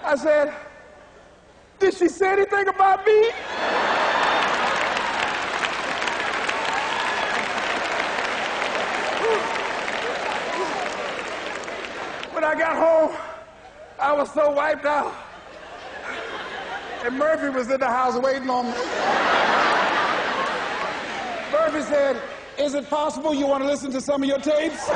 I said, did she say anything about me? When I got home, I was so wiped out. And Murphy was in the house waiting on me. Murphy said, is it possible you want to listen to some of your tapes?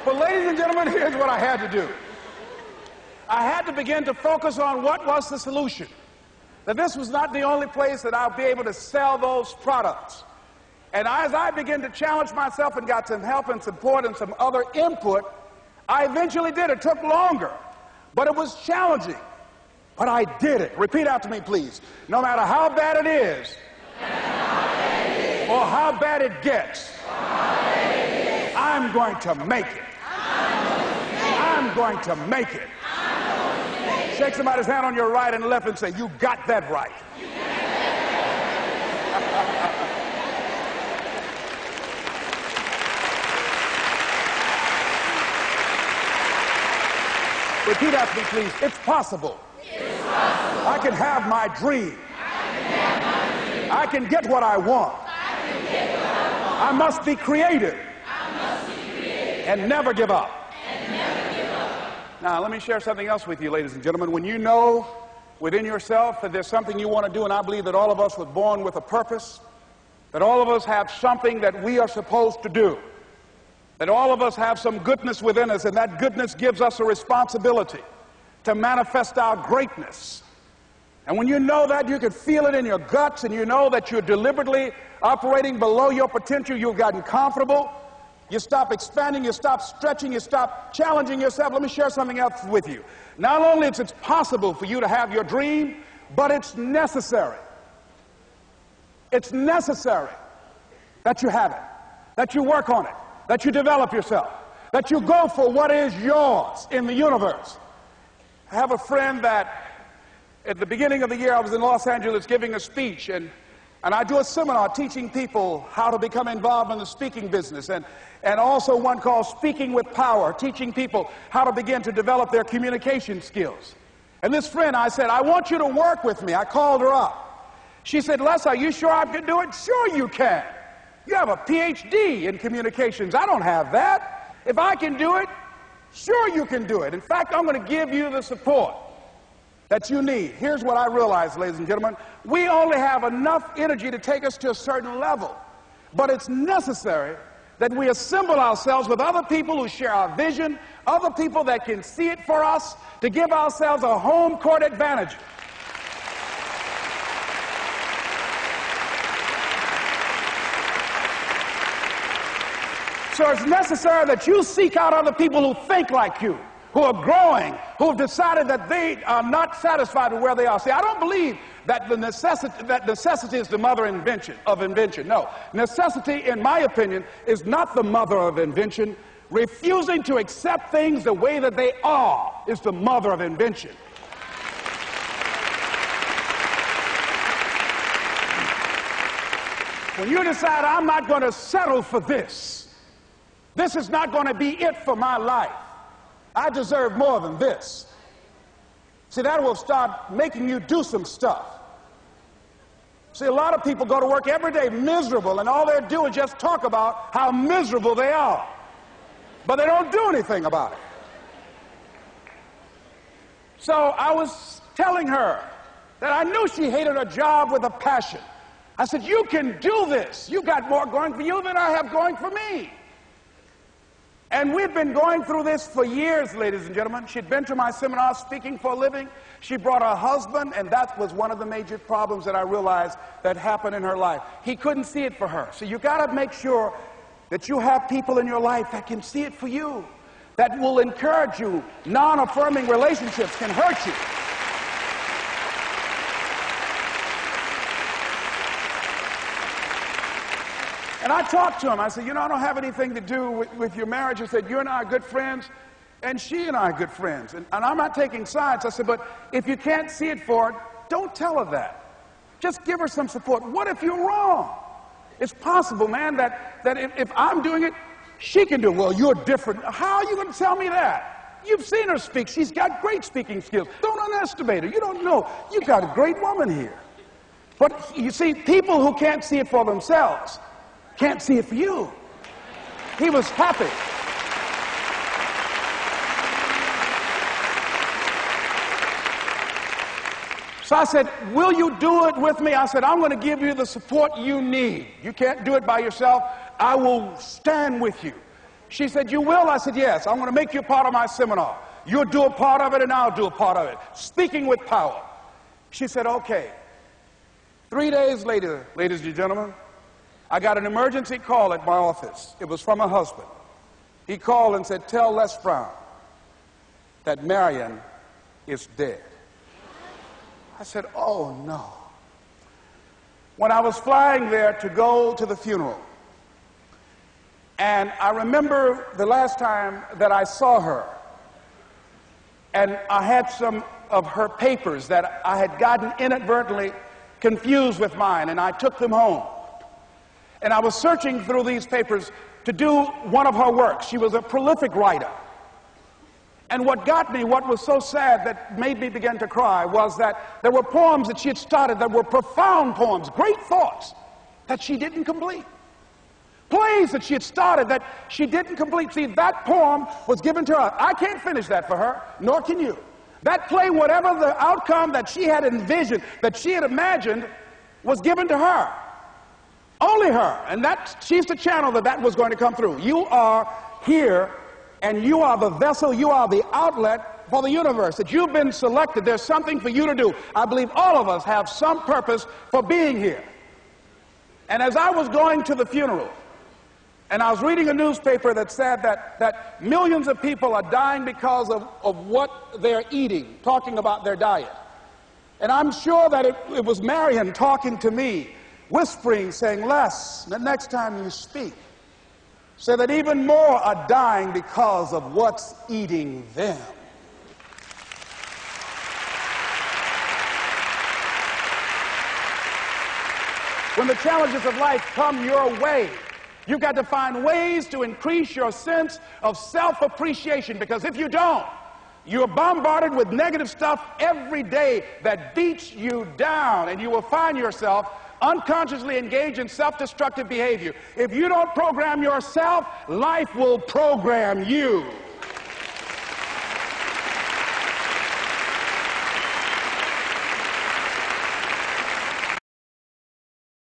But ladies and gentlemen, here's what I had to do. I had to begin to focus on what was the solution. That this was not the only place that I'll be able to sell those products. And as I began to challenge myself and got some help and support and some other input, I eventually did. It took longer, but it was challenging. But I did it. Repeat after me, please. No matter how bad it is, or how bad it gets, I'm going to make it. I'm going to make it. Shake somebody's hand on your right and left and say, you got that right. Repeat after me, please. It's possible. It's possible. I can have my dream. I can get what I want. I must be creative. And never give up. Now, let me share something else with you, ladies and gentlemen. When you know within yourself that there's something you want to do, and I believe that all of us were born with a purpose, that all of us have something that we are supposed to do, that all of us have some goodness within us, and that goodness gives us a responsibility to manifest our greatness. And when you know that, you can feel it in your guts, and you know that you're deliberately operating below your potential, you've gotten comfortable, you stop expanding, you stop stretching, you stop challenging yourself. Let me share something else with you. Not only is it possible for you to have your dream, but it's necessary. It's necessary that you have it, that you work on it, that you develop yourself, that you go for what is yours in the universe. I have a friend that at the beginning of the year I was in Los Angeles giving a speech, and I do a seminar teaching people how to become involved in the speaking business, and also one called Speaking with Power, teaching people how to begin to develop their communication skills. And this friend, I said, I want you to work with me. I called her up. She said, Les, are you sure I can do it? Sure you can. You have a PhD in communications. I don't have that. If I can do it, sure you can do it. In fact, I'm going to give you the support that you need. Here's what I realize, ladies and gentlemen. We only have enough energy to take us to a certain level. But it's necessary that we assemble ourselves with other people who share our vision, other people that can see it for us, to give ourselves a home court advantage. So it's necessary that you seek out other people who think like you, who are growing, who have decided that they are not satisfied with where they are. See, I don't believe that necessity is the mother of invention. No, necessity, in my opinion, is not the mother of invention. Refusing to accept things the way that they are is the mother of invention. When you decide, I'm not going to settle for this, this is not going to be it for my life, I deserve more than this. See, that will start making you do some stuff. See, a lot of people go to work every day miserable, and all they do is just talk about how miserable they are. But they don't do anything about it. So I was telling her that I knew she hated her job with a passion. I said, you can do this. You got more going for you than I have going for me. And we've been going through this for years, ladies and gentlemen. She'd been to my seminar speaking for a living. She brought her husband, and that was one of the major problems that I realized that happened in her life. He couldn't see it for her. So you got to make sure that you have people in your life that can see it for you, that will encourage you. Non-affirming relationships can hurt you. And I talked to him. I said, you know, I don't have anything to do with your marriage. I said, you and I are good friends, and she and I are good friends. And I'm not taking sides. I said, but if you can't see it for her, don't tell her that. Just give her some support. What if you're wrong? It's possible, man, that if I'm doing it, she can do it. Well, you're different. How are you going to tell me that? You've seen her speak. She's got great speaking skills. Don't underestimate her. You don't know. You've got a great woman here. But you see, people who can't see it for themselves can't see it for you. He was happy. So I said, will you do it with me? I said, I'm going to give you the support you need. You can't do it by yourself. I will stand with you. She said, you will? I said, yes. I'm going to make you a part of my seminar. You'll do a part of it and I'll do a part of it. Speaking with power. She said, okay. 3 days later, ladies and gentlemen, I got an emergency call at my office. It was from her husband. He called and said, tell Les Brown that Marion is dead. I said, oh no. When I was flying there to go to the funeral, and I remember the last time that I saw her, and I had some of her papers that I had gotten inadvertently confused with mine, and I took them home. And I was searching through these papers to do one of her works. She was a prolific writer. And what got me, what was so sad that made me begin to cry, was that there were poems that she had started that were profound poems, great thoughts that she didn't complete. Plays that she had started that she didn't complete. See, that poem was given to her. I can't finish that for her, nor can you. That play, whatever the outcome that she had envisioned, that she had imagined, was given to her. Only her. And she's the channel that was going to come through. You are here, and you are the vessel, you are the outlet for the universe. That you've been selected. There's something for you to do. I believe all of us have some purpose for being here. And as I was going to the funeral, and I was reading a newspaper that said that millions of people are dying because of what they're eating, talking about their diet. And I'm sure that it was Marion talking to me, whispering, saying, Les, the next time you speak, say that even more are dying because of what's eating them. When the challenges of life come your way, you've got to find ways to increase your sense of self-appreciation, because if you don't, you're bombarded with negative stuff every day that beats you down, and you will find yourself unconsciously engaged in self-destructive behavior. If you don't program yourself, life will program you.